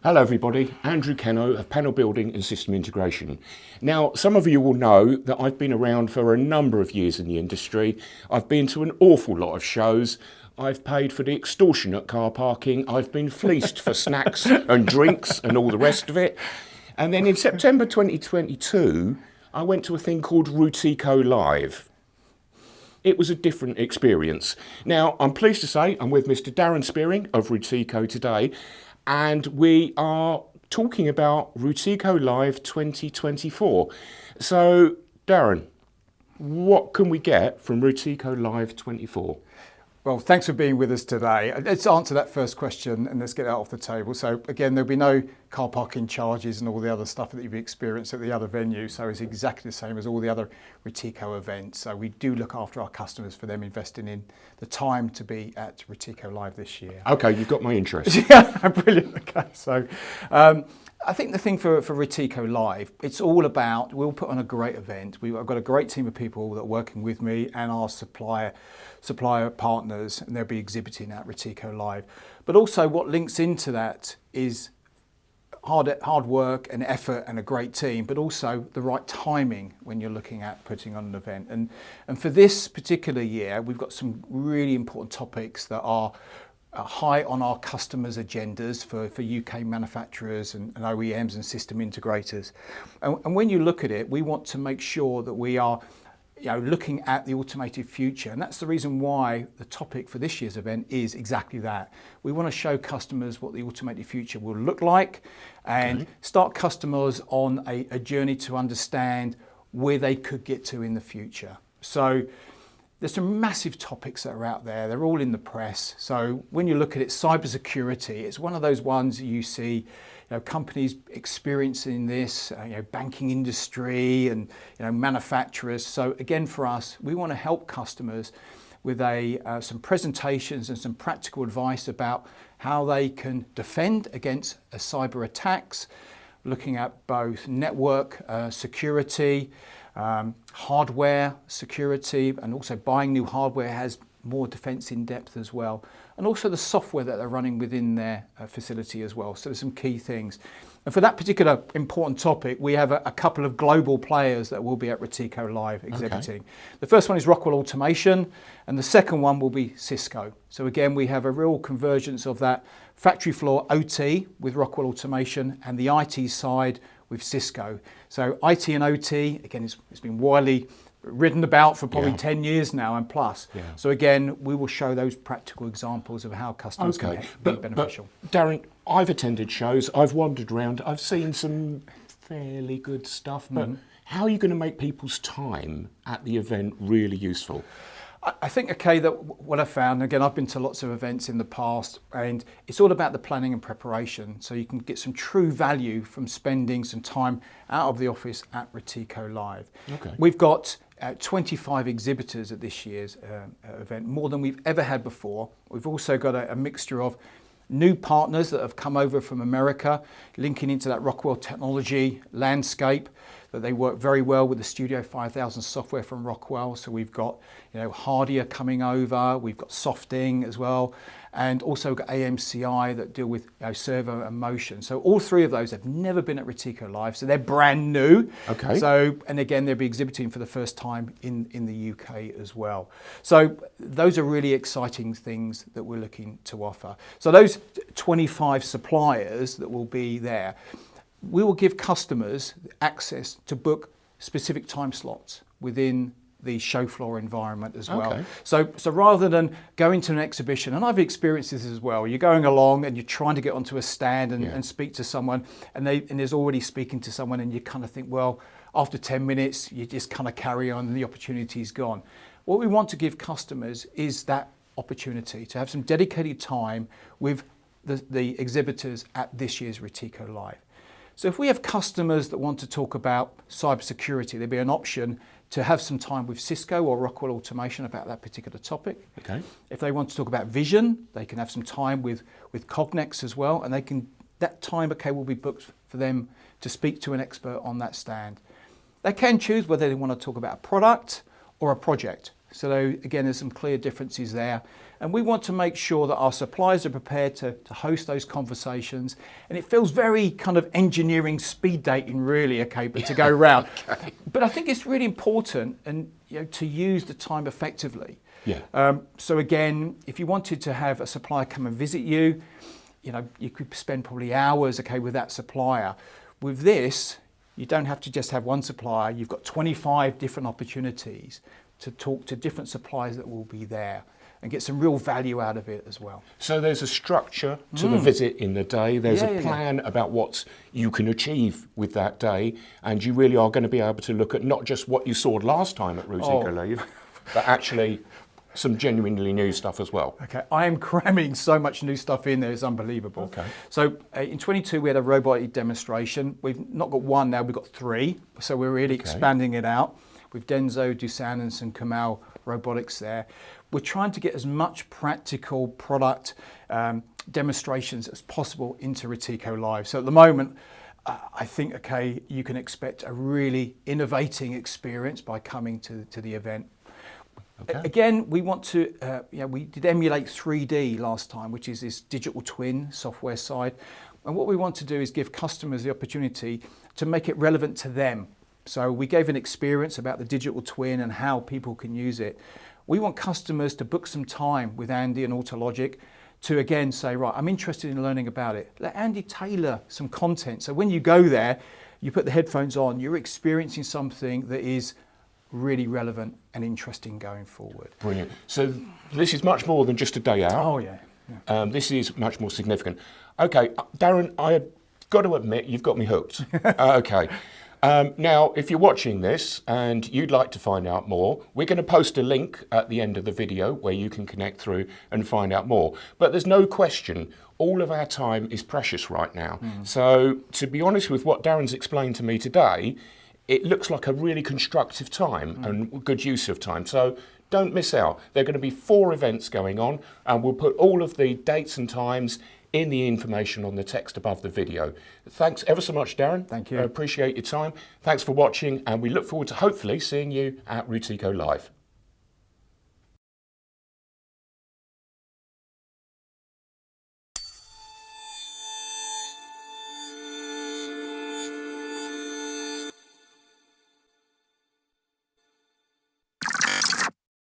Hello everybody, Andrew Kenno of Panel Building and System Integration. Now, some of you will know that I've been around for a number of years in the industry. I've been to an awful lot of shows. I've paid for the extortionate car parking. I've been fleeced for snacks and drinks and all the rest of it. And then in September 2022, I went to a thing called Routeco Live. It was a different experience. Now, I'm pleased to say I'm with Mr. Darren Spearing of Routeco today, and we are talking about Routeco Live 2024. So, Darren, what can we get from Routeco Live 24? Well, thanks for being with us today. Let's answer that first question and let's get that off the table. So again, there'll be no car parking charges and all the other stuff that you've experienced at the other venues. So it's exactly the same as all the other Routeco events. So we do look after our customers for them investing in the time to be at Routeco Live this year. Okay, you've got my interest. Yeah, brilliant. Okay, so I think the thing for Routeco Live, it's all about, we'll put on a great event. I've got a great team of people that are working with me and our supplier partners, and they'll be exhibiting at Routeco Live. But also what links into that is hard work and effort and a great team, but also the right timing when you're looking at putting on an event. And for this particular year, we've got some really important topics that are high on our customers' agendas for UK manufacturers and OEMs and system integrators. And when you look at it, we want to make sure that we are looking at the automated future. And that's the reason why the topic for this year's event is exactly that. We want to show customers what the automated future will look like and start customers on a journey to understand where they could get to in the future. So there's some massive topics that are out there. They're all in the press. So when you look at it, cybersecurity, it's one of those ones you see companies experiencing this, banking industry and manufacturers. So again, for us, we want to help customers with some presentations and some practical advice about how they can defend against cyber attacks, looking at both network security, hardware security, and also buying new hardware has more defense in depth as well, and also the software that they're running within their facility as well. So there's some key things. And for that particular important topic, we have a couple of global players that will be at Routeco Live exhibiting. Okay. The first one is Rockwell Automation, and the second one will be Cisco. So again, we have a real convergence of that factory floor OT with Rockwell Automation and the IT side with Cisco. So IT and OT, again, it's been widely written about for probably 10 years now and plus. Yeah. So again, we will show those practical examples of how customers can be beneficial. But Darren, I've attended shows, I've wandered around, I've seen some fairly good stuff, but how are you going to make people's time at the event really useful? I think, that what I found, again, I've been to lots of events in the past, and it's all about the planning and preparation. So you can get some true value from spending some time out of the office at Routeco Live. Okay. We've got 25 exhibitors at this year's event, more than we've ever had before. We've also got a mixture of new partners that have come over from America, linking into that Rockwell technology landscape, that they work very well with the Studio 5000 software from Rockwell. So we've got Hardier coming over, we've got Softing as well, and also got AMCI that deal with servo and motion. So all three of those have never been at Routeco Live, so they're brand new. Okay. So, and again, they'll be exhibiting for the first time in the UK as well. So those are really exciting things that we're looking to offer. So those 25 suppliers that will be there, we will give customers access to book specific time slots within the show floor environment as well. Okay. So rather than going to an exhibition, and I've experienced this as well, you're going along and you're trying to get onto a stand and speak to someone, and there's already speaking to someone, and you kind of think, well, after 10 minutes, you just kind of carry on and the opportunity's gone. What we want to give customers is that opportunity to have some dedicated time with the exhibitors at this year's Routeco Live. So if we have customers that want to talk about cybersecurity, there'd be an option to have some time with Cisco or Rockwell Automation about that particular topic. Okay. If they want to talk about vision, they can have some time with Cognex as well, and that time will be booked for them to speak to an expert on that stand. They can choose whether they want to talk about a product or a project. So again, there's some clear differences there. And we want to make sure that our suppliers are prepared to host those conversations. And it feels very kind of engineering speed dating really, okay, but to go around. Okay. But I think it's really important and to use the time effectively. Yeah. So again, if you wanted to have a supplier come and visit you, you could spend probably hours, okay, with that supplier. With this, you don't have to just have one supplier. You've got 25 different opportunities to talk to different suppliers that will be there and get some real value out of it as well. So there's a structure to the visit in the day. There's a plan about what you can achieve with that day, and you really are going to be able to look at not just what you saw last time at Routeco Live, but actually some genuinely new stuff as well. Okay, I am cramming so much new stuff in there, it's unbelievable. Okay. So in 22 we had a robotic demonstration. We've not got one now, we've got 3. So we're really expanding it out. With Denso, Doosan and some Kamal robotics there. We're trying to get as much practical product demonstrations as possible into Routeco Live. So at the moment, I think, okay, you can expect a really innovating experience by coming to the event. Okay. Again, we want to, we did emulate 3D last time, which is this digital twin software side. And what we want to do is give customers the opportunity to make it relevant to them. So we gave an experience about the digital twin and how people can use it. We want customers to book some time with Andy and Autologic to again say, right, I'm interested in learning about it. Let Andy tailor some content. So when you go there, you put the headphones on, you're experiencing something that is really relevant and interesting going forward. Brilliant. So this is much more than just a day out. Oh yeah. This is much more significant. Okay, Darren, I've got to admit, you've got me hooked. Okay. Now, if you're watching this and you'd like to find out more, we're going to post a link at the end of the video where you can connect through and find out more. But there's no question, all of our time is precious right now. So to be honest with what Darren's explained to me today, it looks like a really constructive time and good use of time. So don't miss out. There are going to be 4 events going on, and we'll put all of the dates and times in the information on the text above the video. Thanks ever so much, Darren. Thank you. I appreciate your time. Thanks for watching, and we look forward to hopefully seeing you at Routeco Live.